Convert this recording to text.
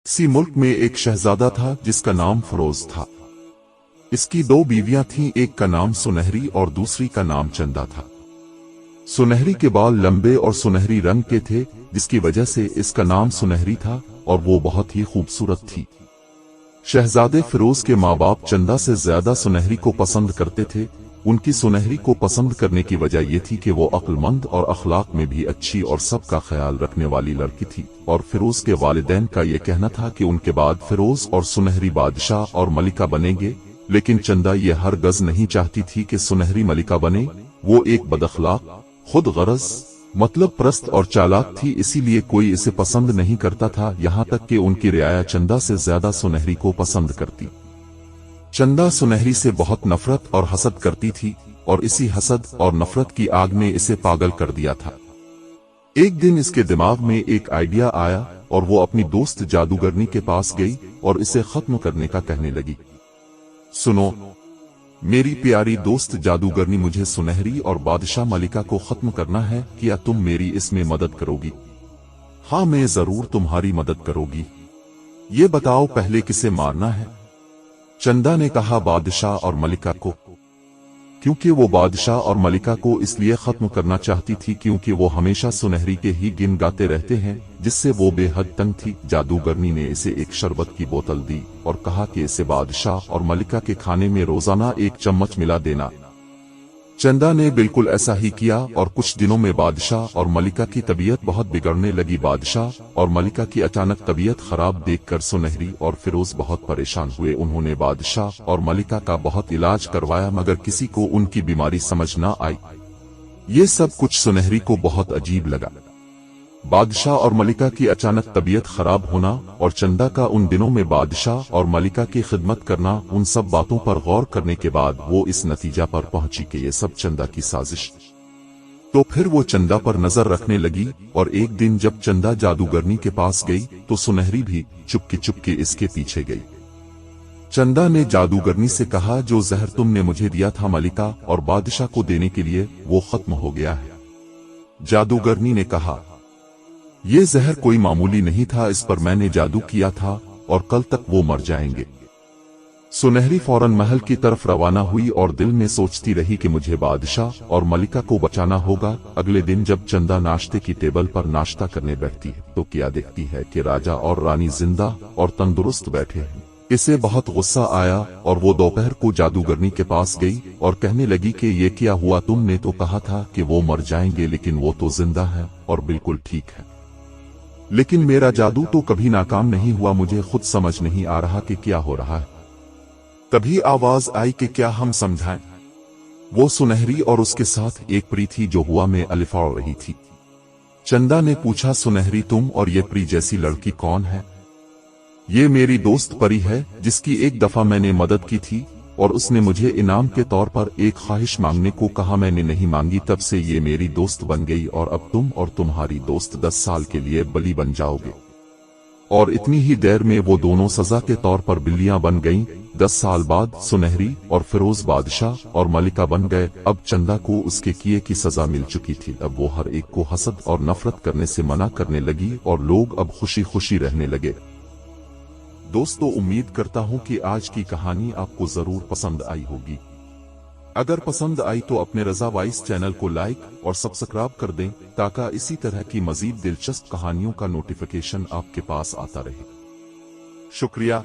किसी मुल्क में एक शहजादा था जिसका नाम फिरोज था। इसकी दो बीवियां थीं, एक का नाम सुनहरी और दूसरी का नाम चंदा था। सुनहरी के बाल लंबे और सुनहरी रंग के थे, जिसकी वजह से इसका नाम सुनहरी था और वो बहुत ही खूबसूरत थी। शहजादे फिरोज के माँ बाप चंदा से ज्यादा सुनहरी को पसंद करते थे। उनकी सुनहरी को पसंद करने की वजह यह थी कि वो अक्लमंद और अखलाक में भी अच्छी और सबका ख्याल रखने वाली लड़की थी। और फिरोज के वालिदैन का यह कहना था कि उनके बाद फिरोज और सुनहरी बादशाह और मलिका बनेंगे, लेकिन चंदा ये हरगज नहीं चाहती थी कि सुनहरी मलिका बने। वो एक बदअखलाक, खुद गरज, मतलब परस्त और चालाक थी, इसीलिए कोई इसे पसंद नहीं करता था। यहाँ तक कि उनकी रियाया चंदा से ज्यादा सुनहरी को पसंद करती। चंदा सुनहरी से बहुत नफरत और हसद करती थी और इसी हसद और नफरत की आग ने इसे पागल कर दिया था। एक दिन इसके दिमाग में एक आइडिया आया और वो अपनी दोस्त जादूगरनी के पास गई और इसे खत्म करने का कहने लगी। सुनो मेरी प्यारी दोस्त जादूगरनी, मुझे सुनहरी और बादशाह मलिका को खत्म करना है, क्या तुम मेरी इसमें मदद करोगी? हाँ, मैं जरूर तुम्हारी मदद करूंगी। ये बताओ पहले किसे मारना है? चंदा ने कहा बादशाह और मलिका को, क्योंकि वो बादशाह और मलिका को इसलिए खत्म करना चाहती थी क्योंकि वो हमेशा सुनहरी के ही गिन गाते रहते हैं, जिससे वो बेहद तंग थी। जादूगरनी ने इसे एक शरबत की बोतल दी और कहा कि इसे बादशाह और मलिका के खाने में रोजाना 1 चम्मच मिला देना। चंदा ने बिल्कुल ऐसा ही किया और कुछ दिनों में बादशाह और मलिका की तबीयत बहुत बिगड़ने लगी। बादशाह और मलिका की अचानक तबीयत खराब देखकर सुनहरी और फिरोज बहुत परेशान हुए। उन्होंने बादशाह और मलिका का बहुत इलाज करवाया, मगर किसी को उनकी बीमारी समझ न आई। ये सब कुछ सुनहरी को बहुत अजीब लगा। बादशाह और मलिका की अचानक तबीयत खराब होना और चंदा का उन दिनों में बादशाह और मलिका की खिदमत करना, उन सब बातों पर गौर करने के बाद वो इस नतीजा पर पहुंची कि ये सब चंदा की साजिश। तो फिर वो चंदा पर नजर रखने लगी और एक दिन जब चंदा जादूगरनी के पास गई तो सुनहरी भी चुपके चुपके इसके पीछे गई। चंदा ने जादूगरनी से कहा, जो जहर तुमने मुझे दिया था मलिका और बादशाह को देने के लिए, वो खत्म हो गया है। जादूगरनी ने कहा, ये जहर कोई मामूली नहीं था, इस पर मैंने जादू किया था और कल तक वो मर जाएंगे। सुनहरी फौरन महल की तरफ रवाना हुई और दिल में सोचती रही कि मुझे बादशाह और मलिका को बचाना होगा। अगले दिन जब चंदा नाश्ते की टेबल पर नाश्ता करने बैठती है तो क्या देखती है कि राजा और रानी जिंदा और तंदुरुस्त बैठे हैं। इसे बहुत गुस्सा आया और वो दोपहर को जादूगरनी के पास गई और कहने लगी कि ये क्या हुआ, तुमने तो कहा था कि वो मर जाएंगे, लेकिन वो तो जिंदा है और बिल्कुल ठीक है। लेकिन मेरा जादू तो कभी नाकाम नहीं हुआ, मुझे खुद समझ नहीं आ रहा कि क्या हो रहा है। तभी आवाज आई कि क्या हम समझाएं? वो सुनहरी और उसके साथ एक परी थी जो हुआ में अलिफाड़ रही थी। चंदा ने पूछा, सुनहरी तुम और ये परी जैसी लड़की कौन है? ये मेरी दोस्त परी है जिसकी एक दफा मैंने मदद की थी और उसने मुझे इनाम के तौर पर एक ख्वाहिश मांगने को कहा, मैंने नहीं मांगी, तब से ये मेरी दोस्त बन गई और अब तुम और तुम्हारी दोस्त 10 साल के लिए बलि बन जाओगे। और इतनी ही देर में वो दोनों सजा के तौर पर बिल्लियां बन गईं। 10 साल बाद सुनहरी और फिरोज बादशाह और मलिका बन गए। अब चंदा को उसके किए की सजा मिल चुकी थी। अब वो हर एक को हसद और नफरत करने से मना करने लगी और लोग अब खुशी खुशी रहने लगे। दोस्तों, उम्मीद करता हूं कि आज की कहानी आपको जरूर पसंद आई होगी। अगर पसंद आई तो अपने रजा वाइस चैनल को लाइक और सब्सक्राइब कर दें ताकि इसी तरह की मजीद दिलचस्प कहानियों का नोटिफिकेशन आपके पास आता रहे। शुक्रिया।